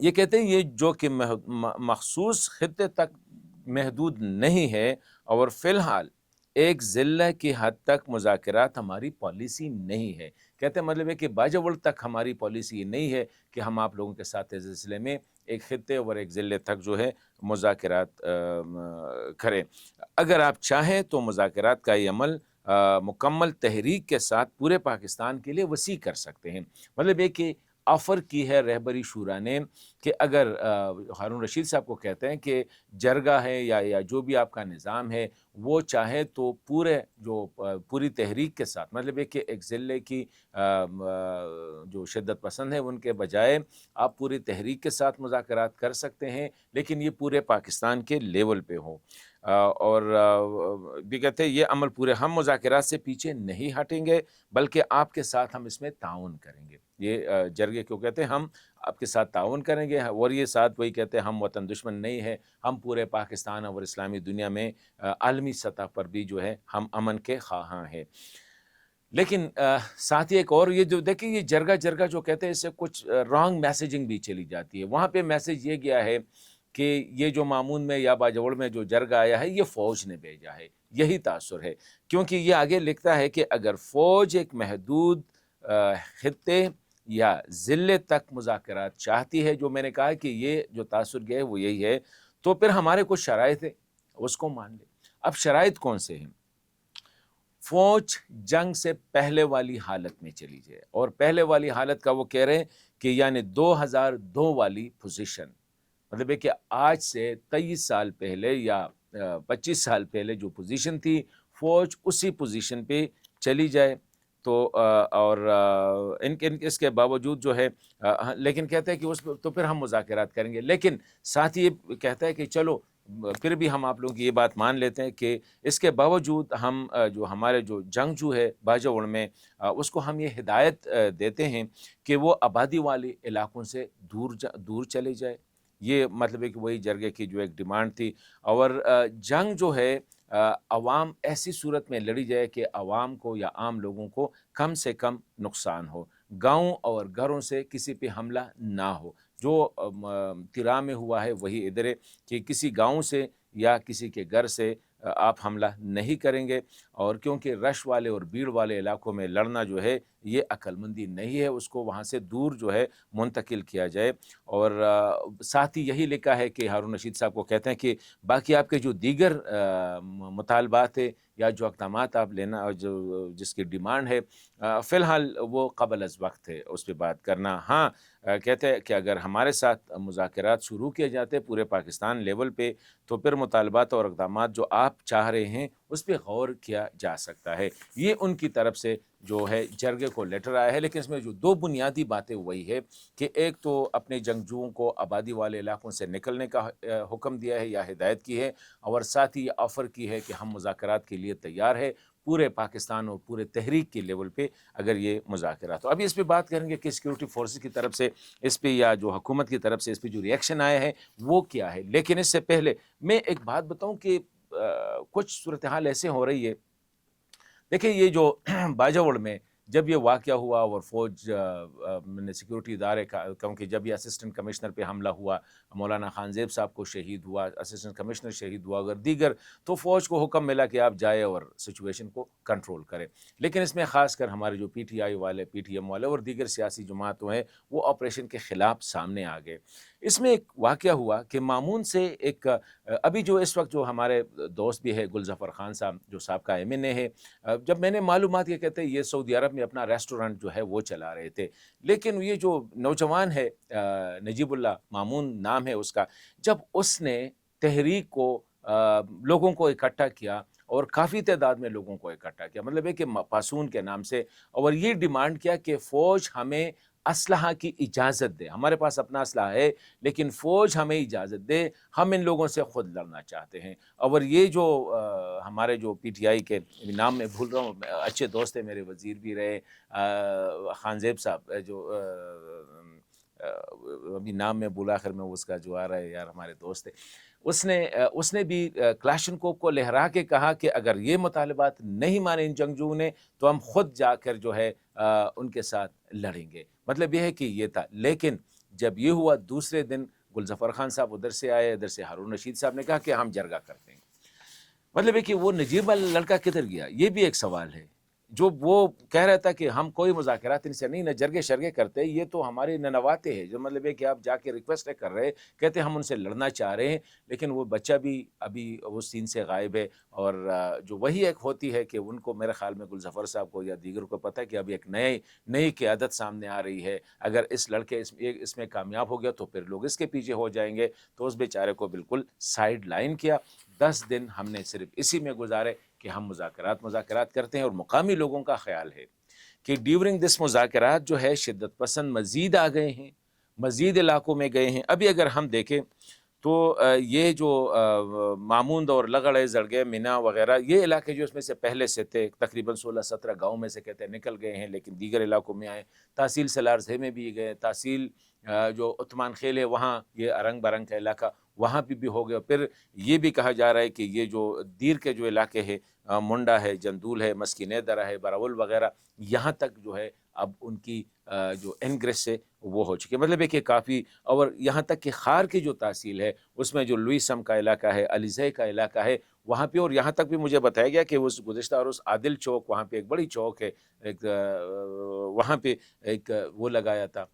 یہ کہتے ہیں یہ جو کہ مخصوص خطے تک محدود نہیں ہے، اور فی الحال ایک ضلع کی حد تک مذاکرات ہماری پالیسی نہیں ہے۔ کہتے ہیں مطلب ہے کہ باجوڑ تک ہماری پالیسی یہ نہیں ہے کہ ہم آپ لوگوں کے ساتھ اس سلسلے میں ایک خطے اور ایک ضلع تک جو ہے مذاکرات کریں۔ اگر آپ چاہیں تو مذاکرات کا یہ عمل مکمل تحریک کے ساتھ پورے پاکستان کے لیے وسیع کر سکتے ہیں۔ مطلب یہ کہ آفر کی ہے رہبری شورا نے کہ اگر ہارون رشید صاحب کو کہتے ہیں کہ جرگہ ہے یا جو بھی آپ کا نظام ہے وہ چاہے تو پوری تحریک کے ساتھ، مطلب ہے کہ ایک ضلع کی جو شدت پسند ہے ان کے بجائے آپ پوری تحریک کے ساتھ مذاکرات کر سکتے ہیں، لیکن یہ پورے پاکستان کے لیول پہ ہو۔ اور بھی کہتے ہیں یہ عمل پورے ہم مذاکرات سے پیچھے نہیں ہٹیں گے، بلکہ آپ کے ساتھ ہم اس میں تعاون کریں گے۔ یہ جرگے کیوں کہتے ہیں ہم آپ کے ساتھ تعاون کریں گے، اور یہ ساتھ وہی کہتے ہیں ہم وطن دشمن نہیں ہے، ہم پورے پاکستان اور اسلامی دنیا میں عالمی سطح پر بھی جو ہے ہم امن کے خواہاں ہیں۔ لیکن ساتھ ہی ایک اور یہ جو دیکھیں یہ جرگہ جو کہتے ہیں اس سے کچھ رانگ میسیجنگ بھی چلی جاتی ہے۔ وہاں پہ میسیج یہ گیا ہے کہ یہ جو مامون میں یا باجوڑ میں جو جرگہ آیا ہے یہ فوج نے بھیجا ہے، یہی تاثر ہے، کیونکہ یہ آگے لکھتا ہے کہ اگر فوج ایک محدود خطے یا ضلع تک مذاکرات چاہتی ہے، جو میں نے کہا کہ یہ جو تاثر گیا ہے وہ یہی ہے، تو پھر ہمارے کچھ شرائط ہیں، اس کو مان لیں۔ اب شرائط کون سے ہیں؟ فوج جنگ سے پہلے والی حالت میں چلی جائے، اور پہلے والی حالت کا وہ کہہ رہے ہیں کہ یعنی 2002 والی پوزیشن، مطلب ہے کہ آج سے 23 سال پہلے یا 25 سال پہلے جو پوزیشن تھی فوج اسی پوزیشن پہ چلی جائے۔ تو اور اس کے باوجود جو ہے لیکن کہتا ہے کہ اس تو پھر ہم مذاکرات کریں گے، لیکن ساتھ ہی یہ کہتا ہے کہ چلو پھر بھی ہم آپ لوگوں کی یہ بات مان لیتے ہیں کہ اس کے باوجود ہم جو ہمارے جو جنگجو ہے باجوڑ میں اس کو ہم یہ ہدایت دیتے ہیں کہ وہ آبادی والے علاقوں سے دور چلے جائے۔ یہ مطلب ہے کہ وہی جرگے کی جو ایک ڈیمانڈ تھی، اور جنگ جو ہے عوام ایسی صورت میں لڑی جائے کہ عوام کو یا عام لوگوں کو کم سے کم نقصان ہو، گاؤں اور گھروں سے کسی پہ حملہ نہ ہو۔ جو تیرا میں ہوا ہے وہی ادھر ہے کہ کسی گاؤں سے یا کسی کے گھر سے آپ حملہ نہیں کریں گے، اور کیونکہ رش والے اور بھیڑ والے علاقوں میں لڑنا جو ہے یہ عقل مندی نہیں ہے، اس کو وہاں سے دور جو ہے منتقل کیا جائے۔ اور ساتھ ہی یہی لکھا ہے کہ ہارون رشید صاحب کو کہتے ہیں کہ باقی آپ کے جو دیگر مطالبات ہے یا جو اقدامات آپ لینا جس کی ڈیمانڈ ہے فی الحال وہ قبل از وقت ہے اس پہ بات کرنا۔ ہاں کہتے ہیں کہ اگر ہمارے ساتھ مذاکرات شروع کیے جاتے پورے پاکستان لیول پہ تو پھر مطالبات اور اقدامات جو آپ چاہ رہے ہیں اس پہ غور کیا جا سکتا ہے۔ یہ ان کی طرف سے جو ہے جرگے کو لیٹر آیا ہے، لیکن اس میں جو دو بنیادی باتیں وہی ہے کہ ایک تو اپنے جنگجوؤں کو آبادی والے علاقوں سے نکلنے کا حکم دیا ہے یا ہدایت کی ہے، اور ساتھ ہی یہ آفر کی ہے کہ ہم مذاکرات کے لیے تیار ہے پورے پاکستان اور پورے تحریک کے لیول پہ اگر یہ مذاکرات ہو۔ ابھی اس پہ بات کریں گے کہ سیکیورٹی فورسز کی طرف سے اس پہ یا جو حکومت کی طرف سے اس پہ جو ریئیکشن آیا ہے وہ کیا ہے، لیکن اس سے پہلے میں ایک بات بتاؤں کہ کچھ صورتحال ایسے ہو رہی ہے۔ دیکھیں یہ جو باجوڑ میں جب یہ واقعہ ہوا اور فوج نے سیکیورٹی ادارے کا، کیونکہ جب یہ اسسٹنٹ کمشنر پہ حملہ ہوا، مولانا خان زیب صاحب کو شہید ہوا، اسسٹنٹ کمشنر شہید ہوا، اگر دیگر تو فوج کو حکم ملا کہ آپ جائے اور سچویشن کو کنٹرول کرے۔ لیکن اس میں خاص کر ہمارے جو پی ٹی آئی والے، پی ٹی ایم والے اور دیگر سیاسی جماعتوں ہیں وہ آپریشن کے خلاف سامنے آ گئے۔ اس میں ایک واقعہ ہوا کہ مامون سے ایک ابھی جو اس وقت جو ہمارے دوست بھی ہے گلظفر خان صاحب جو سابقہ ایم این اے ہے، جب میں نے معلومات یہ کہتے ہیں یہ سعودی عرب میں اپنا ریسٹورنٹ جو ہے وہ چلا رہے تھے، لیکن یہ جو نوجوان ہے نجیب اللہ مامون نام ہے اس کا، جب اس نے تحریک کو لوگوں کو اکٹھا کیا اور کافی تعداد میں لوگوں کو اکٹھا کیا، مطلب ہے کہ پاسون کے نام سے، اور یہ ڈیمانڈ کیا کہ فوج ہمیں اسلحہ کی اجازت دے، ہمارے پاس اپنا اسلحہ ہے لیکن فوج ہمیں اجازت دے، ہم ان لوگوں سے خود لڑنا چاہتے ہیں۔ اور یہ جو ہمارے جو پی ٹی آئی کے نام میں بھول رہا ہوں، اچھے دوست ہیں میرے، وزیر بھی رہے، خان زیب صاحب جو ابھی نام میں بولا آخر میں اس کا جو آ رہا ہے یار ہمارے دوست ہے، اس نے بھی کلاشنکوف کو لہرا کے کہا کہ اگر یہ مطالبات نہیں مانے ان جنگجوؤں نے تو ہم خود جا کر جو ہے ان کے ساتھ لڑیں گے۔ مطلب یہ ہے کہ یہ تھا، لیکن جب یہ ہوا دوسرے دن گلظفر خان صاحب ادھر سے آئے, ادھر سے ہارون رشید صاحب نے کہا کہ ہم جرگہ کرتے ہیں. مطلب ہے کہ وہ نجیب والا لڑکا کدھر گیا, یہ بھی ایک سوال ہے. جو وہ کہہ رہا تھا کہ ہم کوئی مذاکرات ان سے نہیں, نہ جرگے شرگے کرتے, یہ تو ہمارے ننواتے ہیں. جو مطلب ہے کہ آپ جا کے ریکویسٹ کر رہے, کہتے ہم ان سے لڑنا چاہ رہے ہیں, لیکن وہ بچہ بھی ابھی اس سین سے غائب ہے. اور جو وہی ایک ہوتی ہے کہ ان کو, میرے خیال میں گلظفر صاحب کو یا دیگر کو پتہ ہے کہ ابھی ایک نئی قیادت سامنے آ رہی ہے, اگر اس لڑکے اس میں کامیاب ہو گیا تو پھر لوگ اس کے پیچھے ہو جائیں گے. تو اس بیچارے کو بالکل سائیڈ لائن کیا. 10 دن ہم نے صرف اسی میں گزارے کہ ہم مذاکرات کرتے ہیں. اور مقامی لوگوں کا خیال ہے کہ ڈیورنگ دس مذاکرات جو ہے شدت پسند مزید آ گئے ہیں, مزید علاقوں میں گئے ہیں. ابھی اگر ہم دیکھیں تو یہ جو ماموند اور لگڑے زڑگے مینا وغیرہ یہ علاقے جو اس میں سے پہلے سے تھے, تقریباً 16-17 گاؤں میں سے کہتے ہیں نکل گئے ہیں, لیکن دیگر علاقوں میں آئے. تحصیل سلارزے میں بھی گئے, تحصیل جو عثمان خیل ہے وہاں یہ ارنگ برنگ کا علاقہ وہاں بھی ہو گیا. پھر یہ بھی کہا جا رہا ہے کہ یہ جو دیر کے جو علاقے ہے, منڈا ہے, جندول ہے, مسکینہ درہ ہے, براول وغیرہ, یہاں تک جو ہے اب ان کی جو انگریس سے وہ ہو چکی ہے. مطلب ہے کہ کافی, اور یہاں تک کہ خار کی جو تحصیل ہے اس میں جو لوئیسم کا علاقہ ہے, علیزے کا علاقہ ہے, وہاں پہ, اور یہاں تک بھی مجھے بتایا گیا کہ اس گزشتہ اور اس عادل چوک, وہاں پہ ایک بڑی چوک ہے, ایک وہاں پہ ایک وہ لگایا تھا,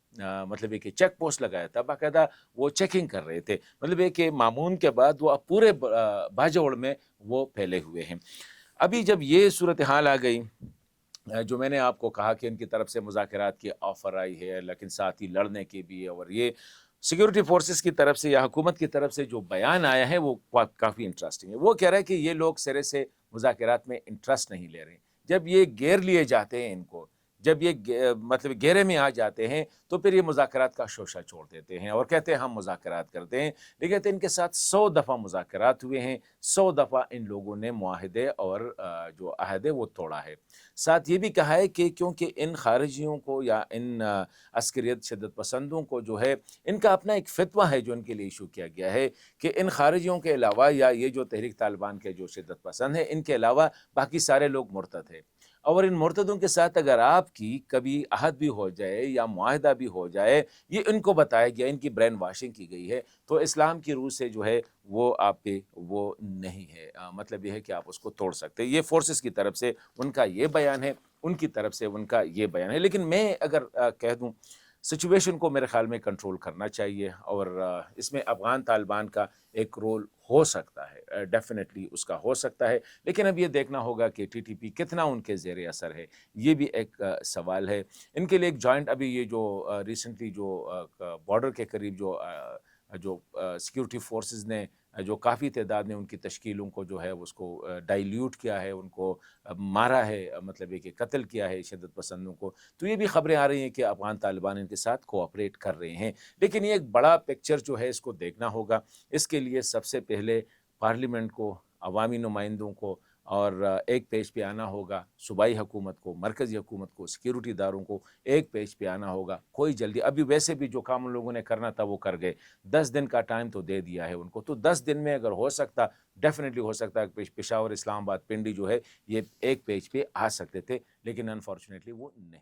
مطلب ہے کہ چیک پوسٹ لگایا تھا, باقاعدہ وہ چیکنگ کر رہے تھے. مطلب ہے کہ مامون کے بعد وہ اب پورے باجوڑ میں وہ پھیلے ہوئے ہیں. ابھی جب یہ صورتحال آ گئی, جو میں نے آپ کو کہا کہ ان کی طرف سے مذاکرات کی آفر آئی ہے, لیکن ساتھ ہی لڑنے کی بھی ہے, اور یہ سیکیورٹی فورسز کی طرف سے یا حکومت کی طرف سے جو بیان آیا ہے وہ کافی انٹرسٹنگ ہے. وہ کہہ رہا ہے کہ یہ لوگ سرے سے مذاکرات میں انٹرسٹ نہیں لے رہے. جب یہ گیر لیے جاتے ہیں, ان کو جب یہ مطلب گھیرے میں آ جاتے ہیں تو پھر یہ مذاکرات کا شوشہ چھوڑ دیتے ہیں اور کہتے ہیں ہم مذاکرات کرتے ہیں. لیکن ان کے ساتھ 100 دفعہ مذاکرات ہوئے ہیں, 100 دفعہ ان لوگوں نے معاہدے اور جو عہد ہے وہ توڑا ہے. ساتھ یہ بھی کہا ہے کہ کیونکہ ان خارجیوں کو یا ان عسکریت شدت پسندوں کو جو ہے ان کا اپنا ایک فتویٰ ہے جو ان کے لیے ایشو کیا گیا ہے کہ ان خارجیوں کے علاوہ یا یہ جو تحریک طالبان کے جو شدت پسند ہیں ان کے علاوہ باقی سارے لوگ مرتد ہیں, اور ان مرتدوں کے ساتھ اگر آپ کی کبھی عہد بھی ہو جائے یا معاہدہ بھی ہو جائے, یہ ان کو بتایا گیا, ان کی برین واشنگ کی گئی ہے, تو اسلام کی روح سے جو ہے وہ آپ پہ وہ نہیں ہے. مطلب یہ ہے کہ آپ اس کو توڑ سکتے. یہ فورسز کی طرف سے ان کا یہ بیان ہے, ان کی طرف سے ان کا یہ بیان ہے. لیکن میں اگر کہہ دوں سچویشن کو میرے خیال میں کنٹرول کرنا چاہیے, اور اس میں افغان طالبان کا ایک رول ہو سکتا ہے, ڈیفینیٹلی اس کا ہو سکتا ہے. لیکن اب یہ دیکھنا ہوگا کہ ٹی ٹی پی کتنا ان کے زیر اثر ہے, یہ بھی ایک سوال ہے. ان کے لیے ایک جوائنٹ ابھی یہ جو ریسنٹلی جو بارڈر کے قریب جو سیکیورٹی فورسز نے جو کافی تعداد میں ان کی تشکیلوں کو جو ہے اس کو ڈائلیوٹ کیا ہے, ان کو مارا ہے, مطلب ہے کہ قتل کیا ہے شدت پسندوں کو, تو یہ بھی خبریں آ رہی ہیں کہ افغان طالبان ان کے ساتھ کوآپریٹ کر رہے ہیں. لیکن یہ ایک بڑا پکچر جو ہے اس کو دیکھنا ہوگا. اس کے لیے سب سے پہلے پارلیمنٹ کو, عوامی نمائندوں کو اور ایک پیج پہ آنا ہوگا, صوبائی حکومت کو, مرکزی حکومت کو, سیکیورٹی داروں کو ایک پیج پہ آنا ہوگا. کوئی جلدی, ابھی ویسے بھی جو کام ان لوگوں نے کرنا تھا وہ کر گئے, 10 دن کا ٹائم تو دے دیا ہے ان کو, تو 10 دن میں اگر ہو سکتا, ڈیفینیٹلی ہو سکتا ہے پشاور, اسلام آباد, پنڈی جو ہے یہ ایک پیج پہ آ سکتے تھے, لیکن انفارچونیٹلی وہ نہیں.